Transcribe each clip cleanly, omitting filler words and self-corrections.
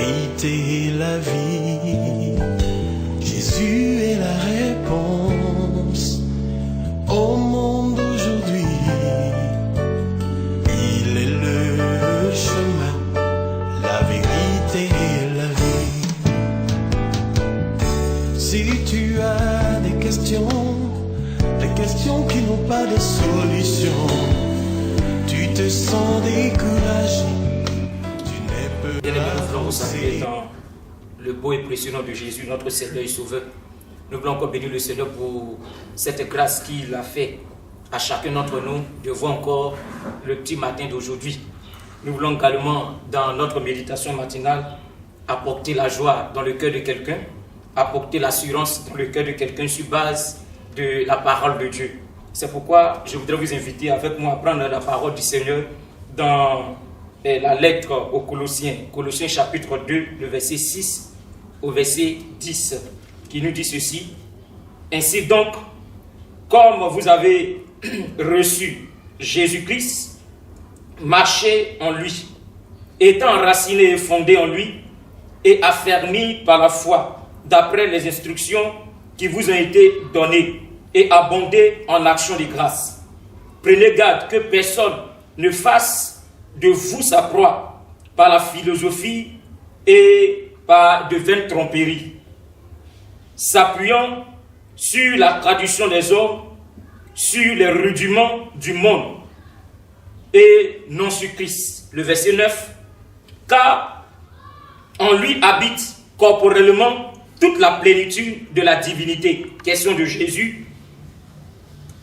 vérité et la vie. Jésus est la réponse au monde d'aujourd'hui. Il est le chemin, la vérité et la vie. Si tu as des questions qui n'ont pas de solution, tu te sens découragé, tu n'es pas avancé. Dans le beau et précieux nom de Jésus, notre Seigneur et Sauveur, nous voulons encore bénir le Seigneur pour cette grâce qu'il a fait à chacun d'entre nous de voir encore le petit matin d'aujourd'hui. Nous voulons également, dans notre méditation matinale, apporter la joie dans le cœur de quelqu'un, apporter l'assurance dans le cœur de quelqu'un sur base de la parole de Dieu. C'est pourquoi je voudrais vous inviter avec moi à prendre la parole du Seigneur dans la lettre aux Colossiens, Colossiens chapitre 2, le verset 6 au verset 10, qui nous dit ceci. Ainsi donc, comme vous avez reçu Jésus-Christ, marchez en lui, étant enraciné et fondé en lui, et affermi par la foi, d'après les instructions qui vous ont été données, et abondez en action de grâce. Prenez garde que personne ne fasse de vous sa proie par la philosophie et par de vaines tromperies, s'appuyant sur la tradition des hommes, sur les rudiments du monde et non sur Christ. Le verset 9. Car en lui habite corporellement toute la plénitude de la divinité. Question de Jésus.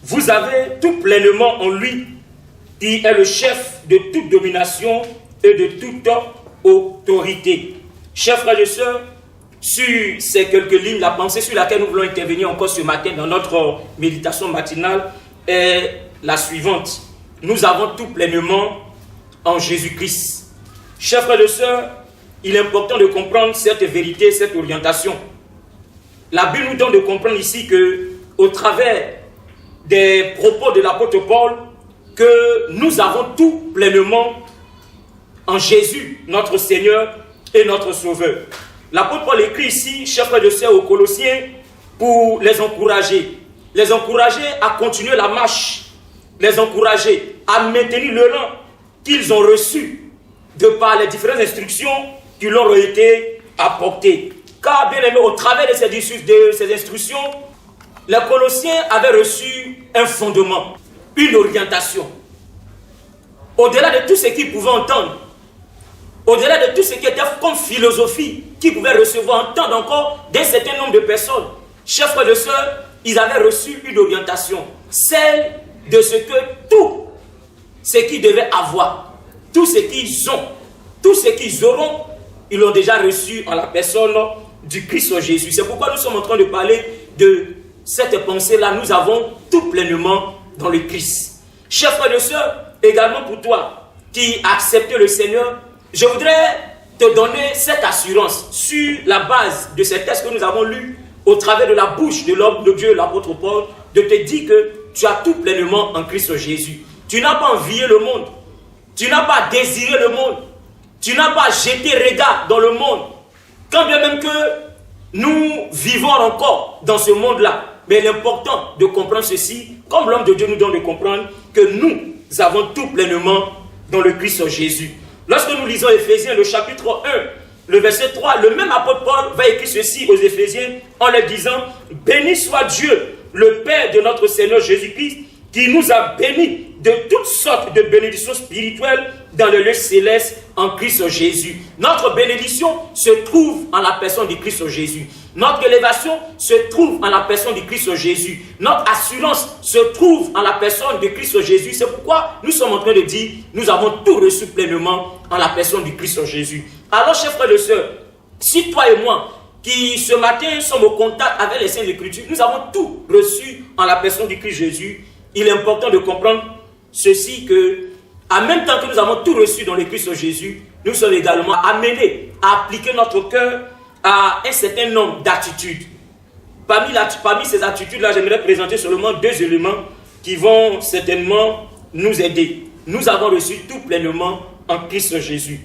Vous avez tout pleinement en lui, qui est le chef de toute domination et de toute autorité. Chers frères et sœurs, sur ces quelques lignes, la pensée sur laquelle nous voulons intervenir encore ce matin dans notre méditation matinale est la suivante. Nous avons tout pleinement en Jésus-Christ. Chers frères et sœurs, il est important de comprendre cette vérité, cette orientation. La Bible nous donne de comprendre ici que, au travers des propos de l'apôtre Paul, que nous avons tout pleinement en Jésus, notre Seigneur et notre Sauveur. L'apôtre Paul écrit ici, chers frères et sœurs, aux Colossiens, pour les encourager à continuer la marche, les encourager à maintenir le rang qu'ils ont reçu de par les différentes instructions qui leur ont été apportées. Car, bien aimé, au travers de ces instructions, les Colossiens avaient reçu un fondement, une orientation. Au-delà de tout ce qu'ils pouvaient entendre, au-delà de tout ce qui était comme philosophie qu'ils pouvaient recevoir, entendre encore d'un certain nombre de personnes, chers frères et sœurs, ils avaient reçu une orientation, celle de ce que tout ce qu'ils devaient avoir, tout ce qu'ils ont, tout ce qu'ils auront, ils l'ont déjà reçu en la personne du Christ Jésus. C'est pourquoi nous sommes en train de parler de cette pensée-là. Nous avons tout pleinement dans le Christ. Chers frères et sœurs, également pour toi qui acceptes le Seigneur, je voudrais te donner cette assurance sur la base de ces textes que nous avons lus au travers de la bouche de l'homme de Dieu, l'apôtre Paul, de te dire que tu as tout pleinement en Christ Jésus. Tu n'as pas envié le monde, tu n'as pas désiré le monde, tu n'as pas jeté regard dans le monde, quand bien même que nous vivons encore dans ce monde-là. Mais l'important de comprendre ceci, comme l'homme de Dieu nous donne de comprendre, que nous avons tout pleinement dans le Christ Jésus. Lorsque nous lisons Éphésiens, le chapitre 1, le verset 3, le même apôtre Paul va écrire ceci aux Éphésiens en leur disant « Béni soit Dieu, le Père de notre Seigneur Jésus-Christ, qui nous a bénis de toutes sortes de bénédictions spirituelles dans le lieu céleste en Christ Jésus. » Notre bénédiction se trouve en la personne du Christ Jésus. Notre élévation se trouve en la personne du Christ Jésus. Notre assurance se trouve en la personne de Christ Jésus. C'est pourquoi nous sommes en train de dire, nous avons tout reçu pleinement en la personne du Christ Jésus. Alors, chers frères et sœurs, si toi et moi, qui ce matin sommes au contact avec les Saintes Écritures, nous avons tout reçu en la personne du Christ Jésus, il est important de comprendre ceci que, en même temps que nous avons tout reçu dans le Christ Jésus, nous sommes également amenés à appliquer notre cœur à un certain nombre d'attitudes. Parmi ces attitudes-là, j'aimerais présenter seulement 2 éléments qui vont certainement nous aider. Nous avons reçu tout pleinement en Christ Jésus.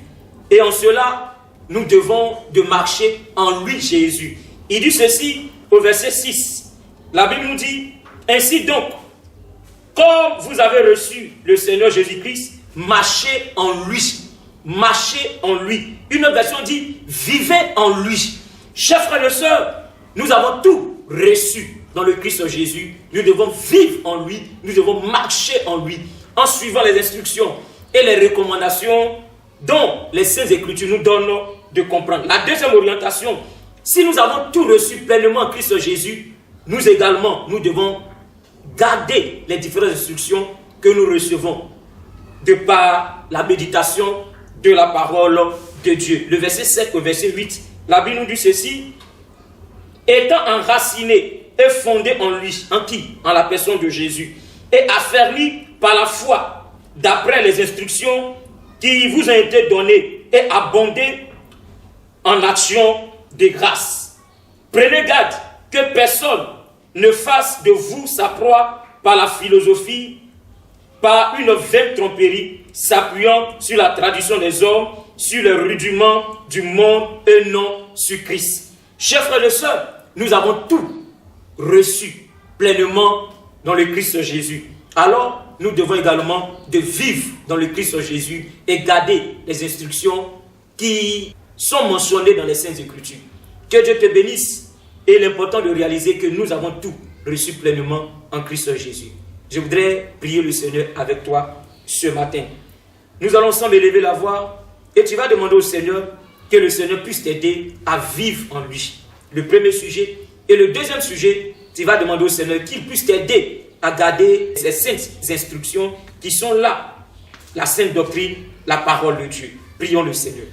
Et en cela, nous devons de marcher en lui, Jésus. Il dit ceci au verset 6. La Bible nous dit, ainsi donc, comme vous avez reçu le Seigneur Jésus-Christ, marchez en lui. Marchez en lui. Une autre version dit, vivez en lui. Chers frères et sœurs, nous avons tout reçu dans le Christ Jésus. Nous devons vivre en lui. Nous devons marcher en lui, en suivant les instructions et les recommandations dont les Saintes Écritures nous donnent de comprendre. La deuxième orientation, si nous avons tout reçu pleinement en Christ Jésus, nous également, nous devons garder les différentes instructions que nous recevons de par la méditation de la parole de Dieu. Le verset 7 au verset 8, la Bible nous dit ceci, étant enraciné et fondé en lui, en qui? En la personne de Jésus, et affermi par la foi, d'après les instructions qui vous ont été données, et abondé en action de grâce. Prenez garde que personne ne fasse de vous sa proie par la philosophie, par une vaine tromperie, s'appuyant sur la tradition des hommes, sur les rudiments du monde et non sur Christ. Chers frères et sœurs, nous avons tout reçu pleinement dans le Christ Jésus. Alors, nous devons également de vivre dans le Christ Jésus et garder les instructions qui sont mentionnées dans les Saintes Écritures. Que Dieu te bénisse. Et l'important de réaliser que nous avons tout reçu pleinement en Christ Jésus. Je voudrais prier le Seigneur avec toi ce matin. Nous allons ensemble élever la voix et tu vas demander au Seigneur que le Seigneur puisse t'aider à vivre en lui. Le premier sujet. Et le deuxième sujet, tu vas demander au Seigneur qu'il puisse t'aider à garder ces saintes instructions qui sont là. La sainte doctrine, la parole de Dieu. Prions le Seigneur.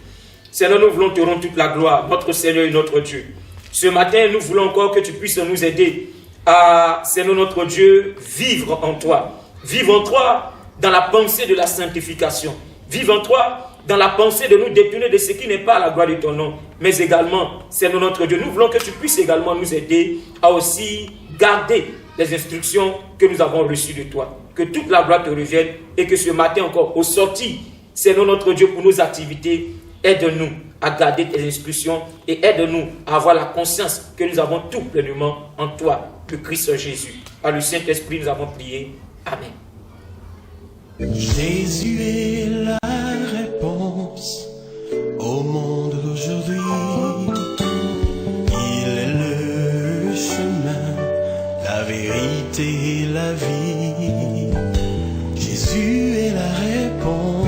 Seigneur, nous voulons te rendre toute la gloire, notre Seigneur et notre Dieu. Ce matin, nous voulons encore que tu puisses nous aider à, Seigneur notre Dieu, vivre en toi. Vivre en toi dans la pensée de la sanctification. Vivre en toi dans la pensée de nous détourner de ce qui n'est pas à la gloire de ton nom. Mais également, Seigneur notre Dieu, nous voulons que tu puisses également nous aider à aussi garder les instructions que nous avons reçues de toi. Que toute la gloire te revienne et que ce matin encore, au sorti, Seigneur notre Dieu, pour nos activités, aide-nous à garder tes instructions et aide-nous à avoir la conscience que nous avons tout pleinement en toi, le Christ Jésus. Par le Saint-Esprit, nous avons prié. Amen. Jésus est la réponse au monde d'aujourd'hui. Il est le chemin, la vérité et la vie. Jésus est la réponse